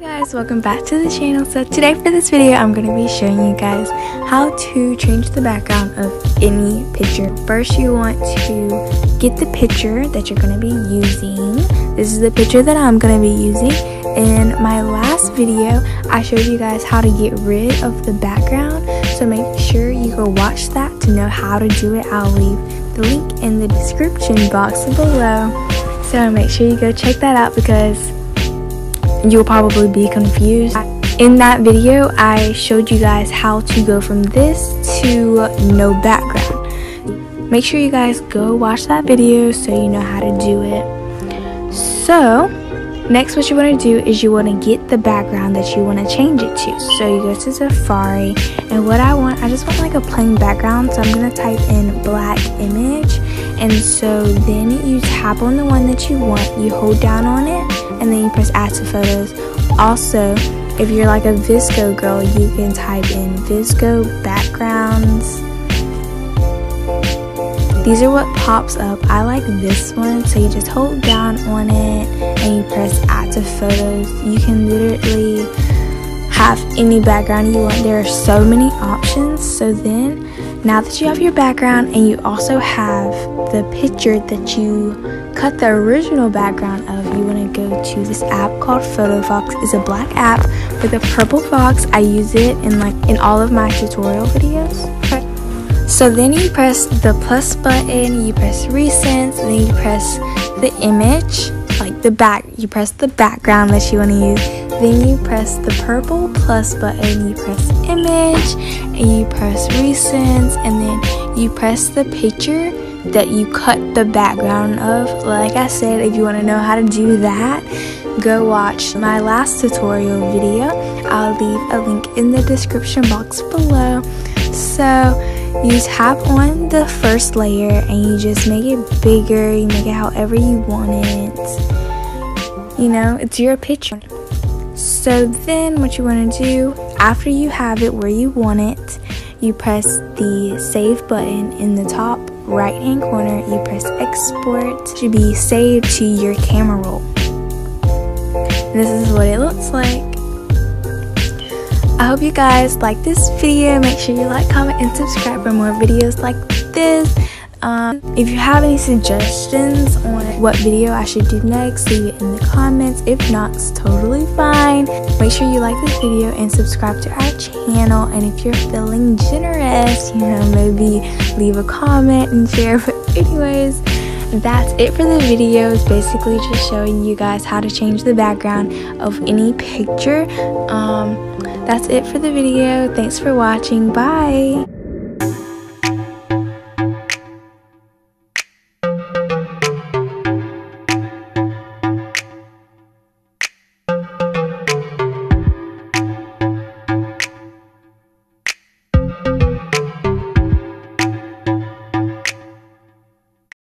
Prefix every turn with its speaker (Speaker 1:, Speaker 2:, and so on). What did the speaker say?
Speaker 1: Guys, welcome back to the channel. So today for this video I'm going to be showing you guys how to change the background of any picture. First, you want to get the picture that you're going to be using. This is the picture that I'm going to be using. In my last video I showed you guys how to get rid of the background, so make sure you go watch that to know how to do it. I'll leave the link in the description box below, so make sure you go check that out because you'll probably be confused. In that video I showed you guys how to go from this to no background. Make sure you guys go watch that video so you know how to do it. So next, what you want to do is you want to get the background that you want to change it to. So you go to Safari, and what I just want like a plain background, so I'm going to type in black image. And so then you tap on the one that you want, you hold down on it, and then you press add to photos. Also, if you're like a VSCO girl, you can type in VSCO backgrounds. These are what pops up. I like this one, so you just hold down on it and you press add to photos. You can literally have any background you want. There are so many options. So then, now that you have your background and you also have the picture that you cut the original background of, you want to go to this app called Photo Fox. It's a black app with a purple box. I use it in all of my tutorial videos. So then you press the plus button, you press recents, and then you press the image, like the back, you press the background that you want to use. Then you press the purple plus button, you press image, and you press recents, and then you press the picture that you cut the background of. Like I said, if you want to know how to do that, go watch my last tutorial video. I'll leave a link in the description box below. So you tap on the first layer and you just make it bigger, you make it however you want it. You know, it's your picture. So then what you want to do, after you have it where you want it, you press the save button in the top right hand corner, you press export. It should be saved to your camera roll. This is what it looks like. I hope you guys like this video. Make sure you like, comment, and subscribe for more videos like this. If you have any suggestions on what video I should do next, leave it in the comments. If not, it's totally fine. Make sure you like this video and subscribe to our channel. And if you're feeling generous, you know, maybe leave a comment and share. But anyways, that's it for the video. It's basically just showing you guys how to change the background of any picture. That's it for the video. Thanks for watching. Bye.